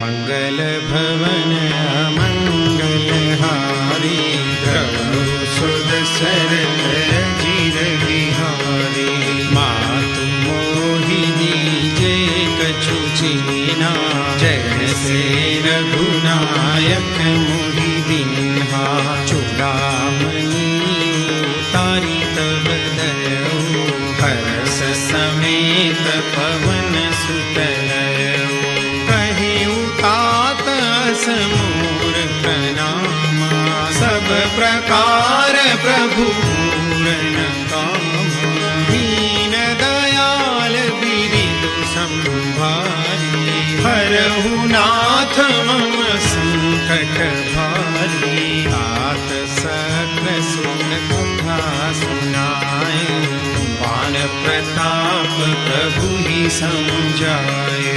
मंगल भवन मंगल हारी, प्रभु सुद सरत जिर बिहारी। मातु मोहिनी जय कछु चीना, जैसे रघुनायक मोहि दीन्हा। चूड़ामणि तारी तब दयऊ, हर्ष समेत पवन सुत लयऊ। समूर प्रणामा, सब प्रकार प्रभु पूरन कामा। दीन दयाल बिरिदु संभारी, हरहु नाथ मम संकट भारी। तात सकल सुन कथा सुनाए, बाण प्रताप प्रभु ही समझाए।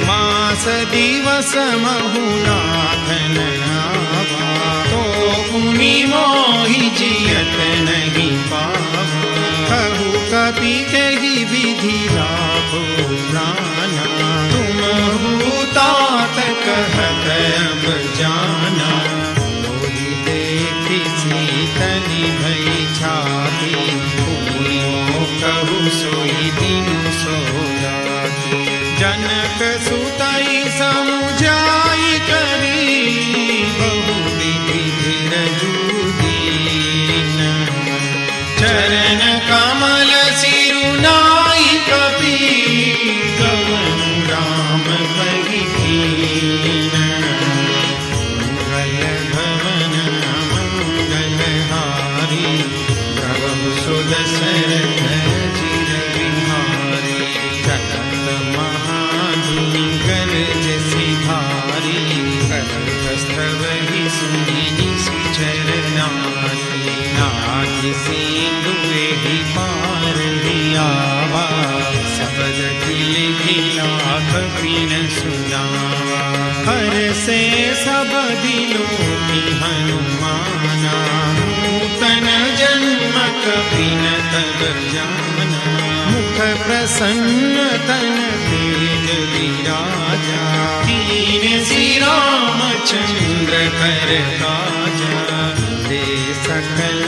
मास दिवस महुनाथ न आवा, तो पुनि मोहि जियत नहीं पावा। कहु कपि केहि विधि लाभो प्राणा, तुम तात कहत अब जाना। मोहि देखि सीतनि भई छाती, पुनियो कहु सोई दिनु सो राती। जनक सुतई समुझाई करी, बहु विधि धीरजु दीन। चरण कमल सिरुनाई कपि, गवन राम पहि कीन। मंगल भवन मंगल हारी, प्रभु सुद सरत जिर बिहारी। चलत महाधुनि गरज सिधारी, करतस्तवहि सुनि निशिचर नारी। नाहि सिंधुहि पार हियावा, सबद खिल खिला कपि न सुनावा। हरसे सब दिलों हनुमाना, नूतन जन्म कपि न तब जाना। मुख प्रसन्न तन तेज विराजा, दीन श्रीरामचंद्र कर काजा। दे सकल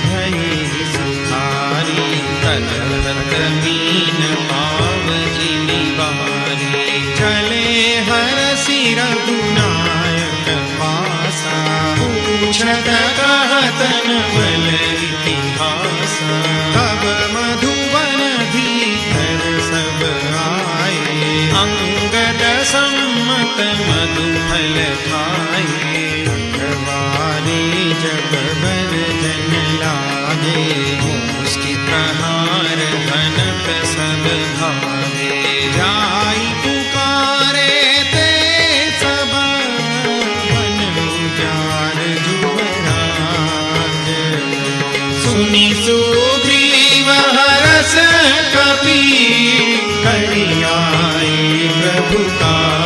भई सुखारी, तलत मीन पाव जिनि बारी। चले हरषि रघुनायक पासा, पूछत कहत नवल इतिहासा। तब मधुबन भीतर सब आए, अंगद सम्मत मधु फल खाए। अखबारी जब बरदन लागे, मुष्टि प्रहार घनत सब भागे। जाई पुकारे ते सब, बन उजार जुबराज। सुनि सुग्रीव हरष कपि, करि आए प्रभु काज।